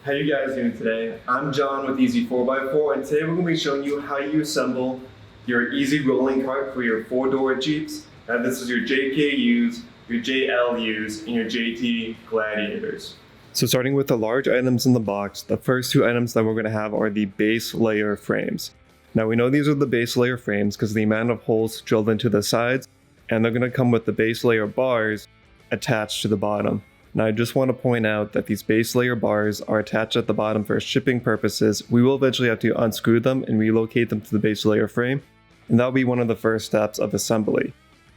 How you guys doing today? I'm John with Easy 4x4, and today we're going to be showing you how you assemble your easy rolling cart for your 4-door Jeeps. Now this is your JKUs, your JLUs, and your JT Gladiators. So starting with the large items in the box, the first two items that we're going to have are the base layer frames. Now we know these are the base layer frames because the amount of holes drilled into the sides, and they're going to come with the base layer bars attached to the bottom. Now I just want to point out that these base layer bars are attached at the bottom for shipping purposes. We will eventually have to unscrew them and relocate them to the base layer frame, and that'll be one of the first steps of assembly.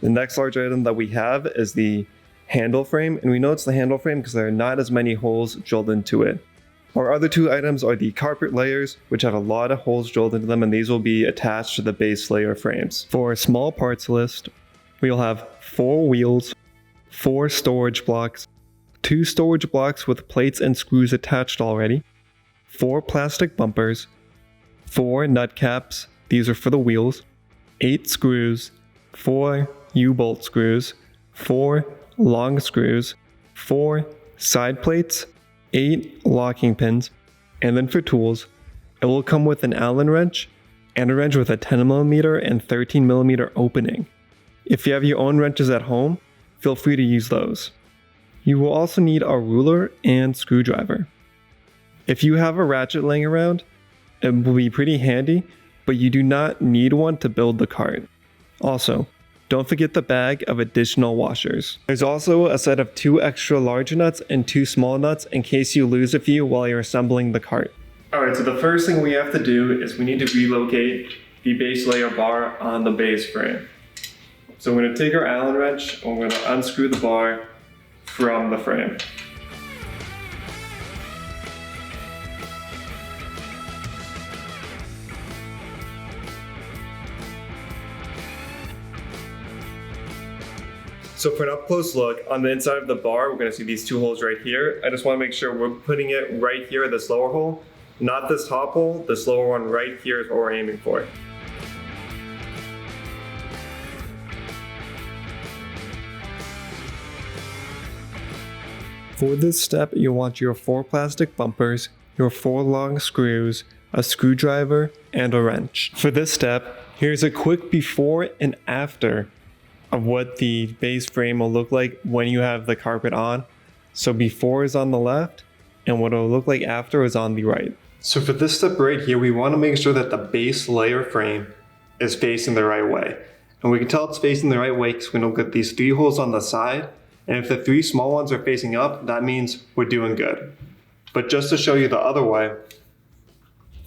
The next large item that we have is the handle frame, and we know it's the handle frame because there are not as many holes drilled into it. Our other two items are the carpet layers, which have a lot of holes drilled into them, and these will be attached to the base layer frames. For our small parts list, we'll have 4 wheels, 4 storage blocks, 2 storage blocks with plates and screws attached already, 4 plastic bumpers, 4 nut caps, these are for the wheels, 8 screws, 4 U-bolt screws, 4 long screws, 4 side plates, 8 locking pins, and then for tools, it will come with an Allen wrench and a wrench with a 10mm and 13mm opening. If you have your own wrenches at home, feel free to use those. You will also need a ruler and screwdriver. If you have a ratchet laying around, it will be pretty handy, but you do not need one to build the cart. Also, don't forget the bag of additional washers. There's also a set of 2 extra large nuts and 2 small nuts in case you lose a few while you're assembling the cart. Alright, so the first thing we have to do is we need to relocate the base layer bar on the base frame. So we're going to take our Allen wrench and we're going to unscrew the bar from the frame. So for an up close look, on the inside of the bar, we're going to see these 2 holes right here. I just want to make sure we're putting it right here, this lower hole, not this top hole. This lower one right here is what we're aiming for. For this step, you'll want your 4 plastic bumpers, your 4 long screws, a screwdriver, and a wrench. For this step, here's a quick before and after of what the base frame will look like when you have the carpet on. So before is on the left, and what it'll look like after is on the right. So for this step right here, we want to make sure that the base layer frame is facing the right way. And we can tell it's facing the right way because we know that these 3 holes on the side, and if the 3 small ones are facing up, that means we're doing good. But just to show you the other way,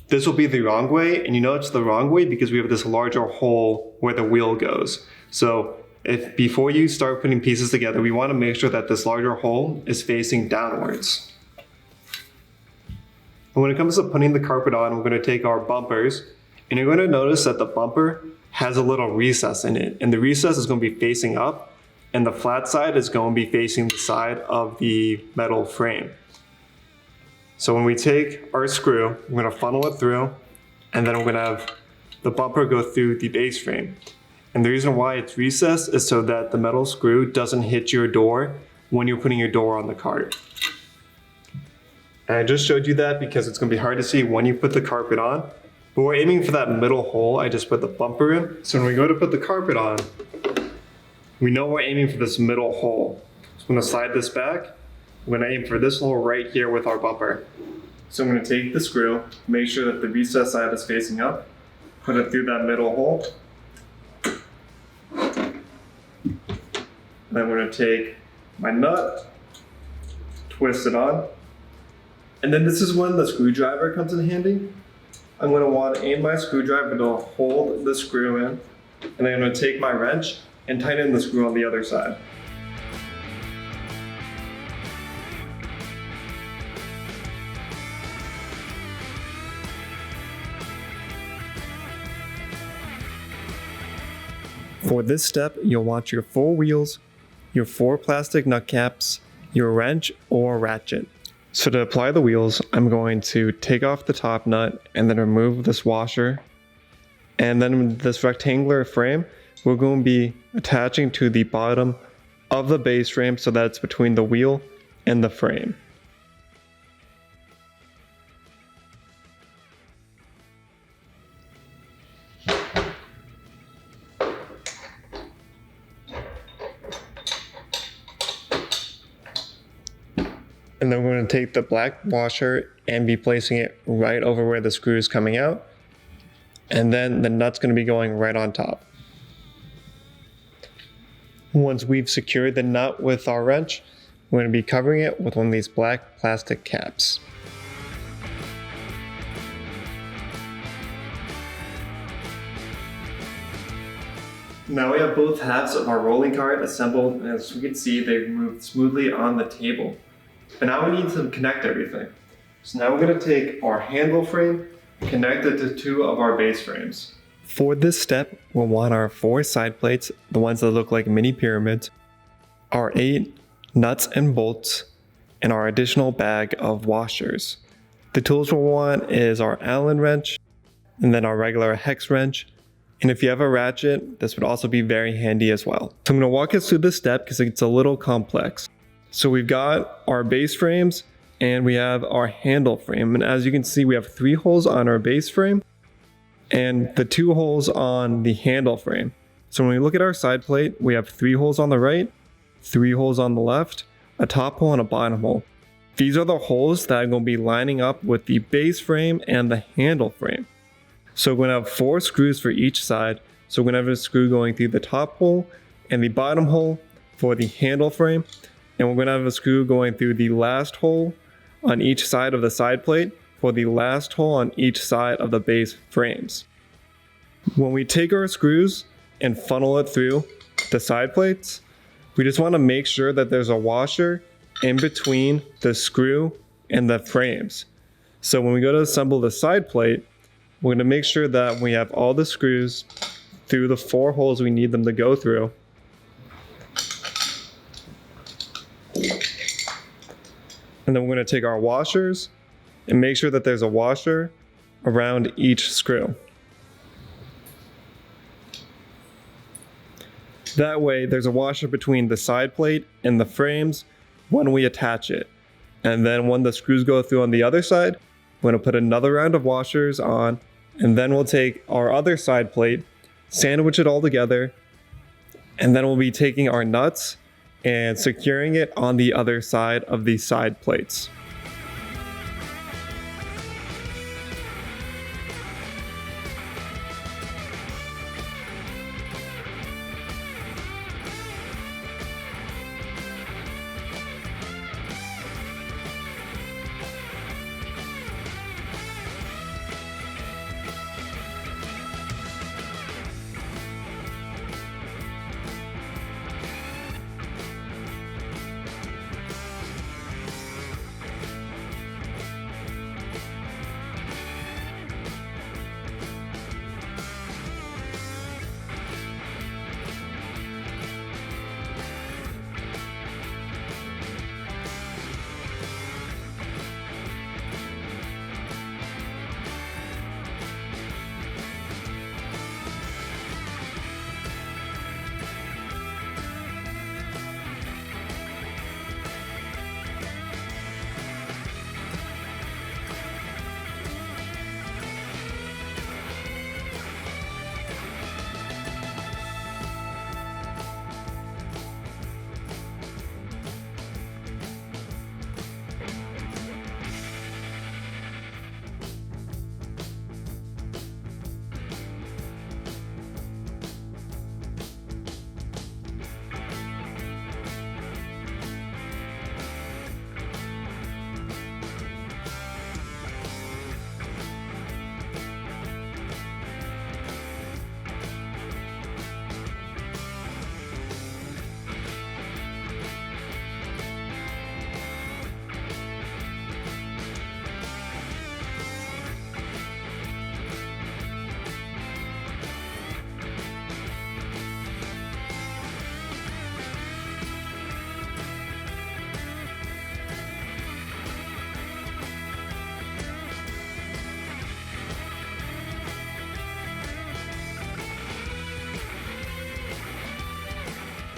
this will be the wrong way, and you know it's the wrong way because we have this larger hole where the wheel goes. So if before you start putting pieces together, we want to make sure that this larger hole is facing downwards. And when it comes to putting the carpet on, we're going to take our bumpers, and you're going to notice that the bumper has a little recess in it, and the recess is going to be facing up, and the flat side is going to be facing the side of the metal frame. So when we take our screw, we're going to funnel it through, and then we're going to have the bumper go through the base frame. And the reason why it's recessed is so that the metal screw doesn't hit your door when you're putting your door on the cart. And I just showed you that because it's going to be hard to see when you put the carpet on, but we're aiming for that middle hole I just put the bumper in. So when we go to put the carpet on, we know we're aiming for this middle hole. So I'm going to slide this back. We're going to aim for this hole right here with our bumper. So I'm going to take the screw, make sure that the recess side is facing up, put it through that middle hole. Then I'm going to take my nut, twist it on, and then this is when the screwdriver comes in handy. I'm going to want to aim my screwdriver to hold the screw in, and then I'm going to take my wrench and tighten the screw on the other side. For this step, you'll want your 4 wheels, your 4 plastic nut caps, your wrench or ratchet. So to apply the wheels, I'm going to take off the top nut and then remove this washer. And then this rectangular frame, we're going to be attaching to the bottom of the base frame so that it's between the wheel and the frame. And then we're going to take the black washer and be placing it right over where the screw is coming out. And then the nut's going to be going right on top. Once we've secured the nut with our wrench, we're going to be covering it with one of these black plastic caps. Now we have both halves of our rolling cart assembled, and as we can see, they've moved smoothly on the table. But now we need to connect everything. So now we're going to take our handle frame and connect it to two of our base frames. For this step, we'll want our 4 side plates, the ones that look like mini pyramids, our 8 nuts and bolts, and our additional bag of washers. The tools we'll want is our Allen wrench, and then our regular hex wrench. And if you have a ratchet, this would also be very handy as well. So I'm going to walk us through this step because it's a little complex. So we've got our base frames and we have our handle frame. And as you can see, we have 3 holes on our base frame and the 2 holes on the handle frame. So when we look at our side plate, we have 3 holes on the right, 3 holes on the left, a top hole and a bottom hole. These are the holes that are going to be lining up with the base frame and the handle frame. So we're going to have 4 screws for each side. So we're going to have a screw going through the top hole and the bottom hole for the handle frame. And we're going to have a screw going through the last hole on each side of the side plate for the last hole on each side of the base frames. When we take our screws and funnel it through the side plates, we just want to make sure that there's a washer in between the screw and the frames. So when we go to assemble the side plate, we're going to make sure that we have all the screws through the 4 holes we need them to go through. And then we're going to take our washers and make sure that there's a washer around each screw. That way there's a washer between the side plate and the frames when we attach it. And then when the screws go through on the other side, we're going to put another round of washers on, and then we'll take our other side plate, sandwich it all together, and then we'll be taking our nuts and securing it on the other side of the side plates.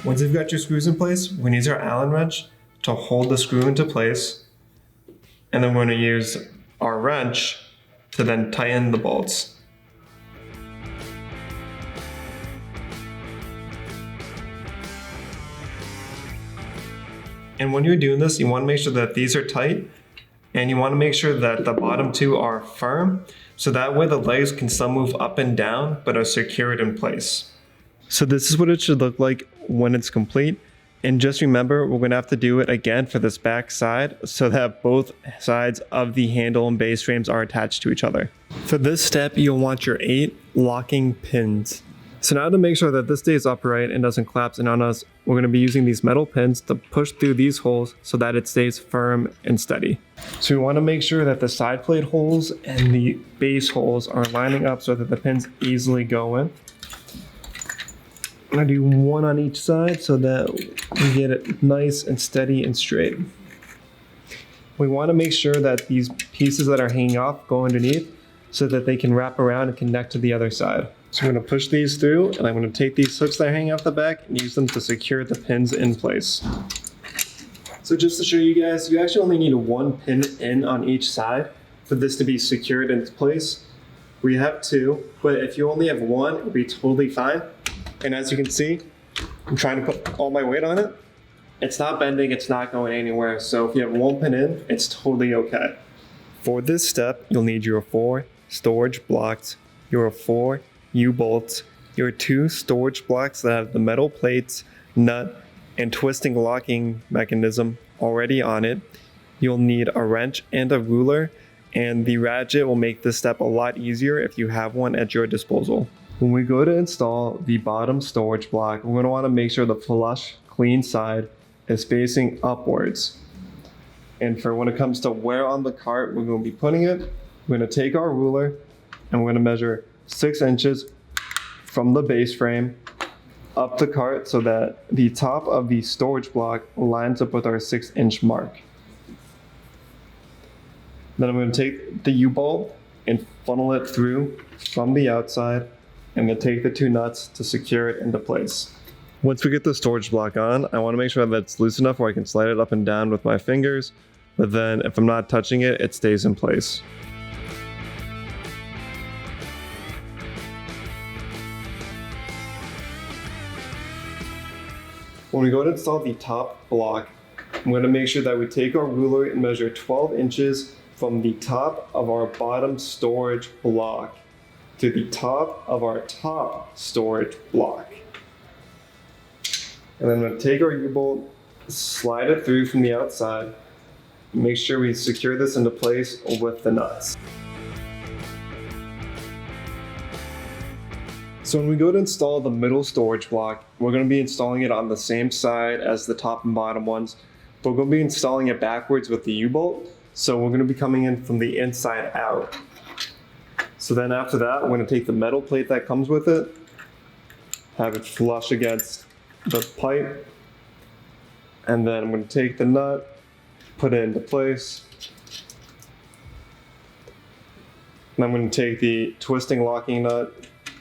Once you've got your screws in place, we need our Allen wrench to hold the screw into place. And then we're going to use our wrench to then tighten the bolts. And when you're doing this, you want to make sure that these are tight, and you want to make sure that the bottom two are firm, so that way the legs can still move up and down, but are secured in place. So this is what it should look like when it's complete. And just remember, we're going to have to do it again for this back side so that both sides of the handle and base frames are attached to each other. For this step, you'll want your 8 locking pins. So now to make sure that this stays upright and doesn't collapse in on us, we're going to be using these metal pins to push through these holes so that it stays firm and steady. So we want to make sure that the side plate holes and the base holes are lining up so that the pins easily go in. I'm going to do one on each side so that we get it nice and steady and straight. We want to make sure that these pieces that are hanging off go underneath so that they can wrap around and connect to the other side. So I'm going to push these through, and I'm going to take these hooks that are hanging off the back and use them to secure the pins in place. So just to show you guys, you actually only need 1 pin in on each side for this to be secured in place. We have 2, but if you only have 1, it'll be totally fine. And as you can see, I'm trying to put all my weight on it. It's not bending, it's not going anywhere. So if you have 1 pin in, it's totally okay. For this step, you'll need your 4 storage blocks, your 4 U-bolts, your 2 storage blocks that have the metal plates, nut, and twisting locking mechanism already on it. You'll need a wrench and a ruler, and the ratchet will make this step a lot easier if you have one at your disposal. When we go to install the bottom storage block, we're going to want to make sure the flush, clean side is facing upwards. And for when it comes to where on the cart we're going to be putting it, we're going to take our ruler and we're going to measure 6 inches from the base frame up the cart so that the top of the storage block lines up with our 6-inch mark. Then I'm going to take the U-bolt and funnel it through from the outside. I'm going to take the 2 nuts to secure it into place. Once we get the storage block on, I want to make sure that it's loose enough where I can slide it up and down with my fingers, but then if I'm not touching it, it stays in place. When we go to install the top block, I'm going to make sure that we take our ruler and measure 12 inches from the top of our bottom storage block to the top of our top storage block. And then I'm going to take our U-bolt, slide it through from the outside, make sure we secure this into place with the nuts. So when we go to install the middle storage block, we're going to be installing it on the same side as the top and bottom ones, but we're going to be installing it backwards with the U-bolt, so we're going to be coming in from the inside out. So then after that, we're going to take the metal plate that comes with it, have it flush against the pipe, and then I'm going to take the nut, put it into place, and I'm going to take the twisting locking nut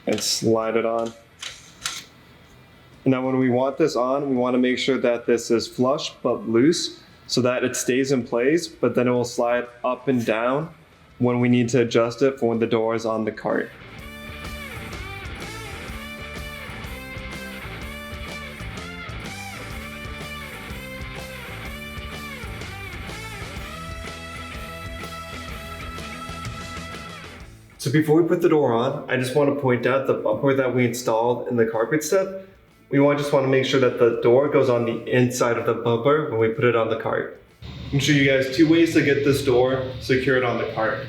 and slide it on. Now when we want this on, we want to make sure that this is flush but loose so that it stays in place, but then it will slide up and down when we need to adjust it for when the door is on the cart. So before we put the door on, I just want to point out the bumper that we installed in the carpet step. We just want to make sure that the door goes on the inside of the bumper when we put it on the cart. I'm going to show you guys 2 ways to get this door secured on the cart.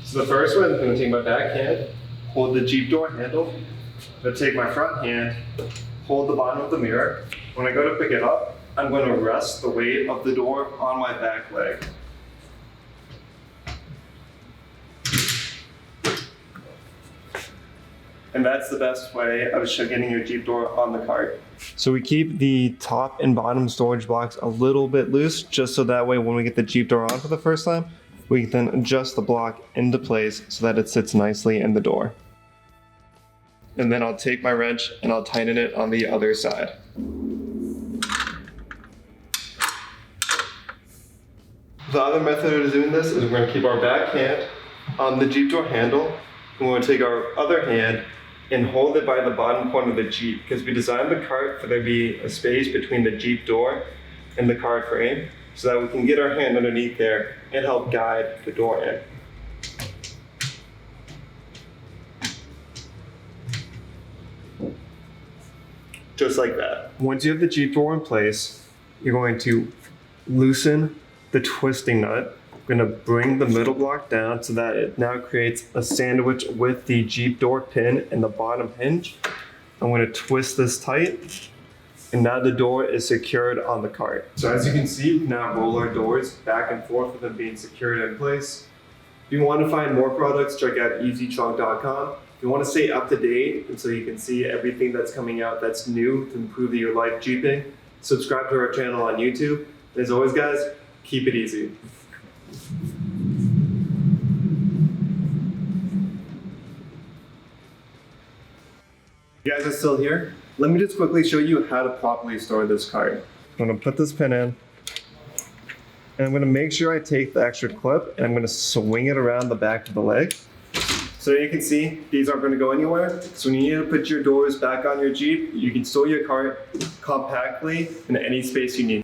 So the first one, I'm going to take my back hand, hold the Jeep door handle. I'm going to take my front hand, hold the bottom of the mirror. When I go to pick it up, I'm going to rest the weight of the door on my back leg. And that's the best way of getting your Jeep door on the cart. So we keep the top and bottom storage blocks a little bit loose, just so that way when we get the Jeep door on for the first time, we can then adjust the block into place so that it sits nicely in the door. And then I'll take my wrench and I'll tighten it on the other side. The other method of doing this is we're going to keep our back hand on the Jeep door handle, and we're going to take our other hand and hold it by the bottom corner of the Jeep, because we designed the cart for there to be a space between the Jeep door in the car frame so that we can get our hand underneath there and help guide the door in. Just like that. Once you have the Jeep door in place, you're going to loosen the twisting nut. We're going to bring the middle block down so that it now creates a sandwich with the Jeep door pin and the bottom hinge. I'm going to twist this tight, and now the door is secured on the cart. So as you can see, we now roll our doors back and forth with them being secured in place. If you want to find more products, check out easytrunk.com. If you want to stay up to date and so you can see everything that's coming out that's new to improve your life Jeeping, subscribe to our channel on YouTube. And as always, guys, keep it easy. You guys are still here? Let me just quickly show you how to properly store this cart. I'm going to put this pin in, and I'm going to make sure I take the extra clip and I'm going to swing it around the back of the leg. So you can see these aren't going to go anywhere. So when you need to put your doors back on your Jeep, you can store your cart compactly in any space you need.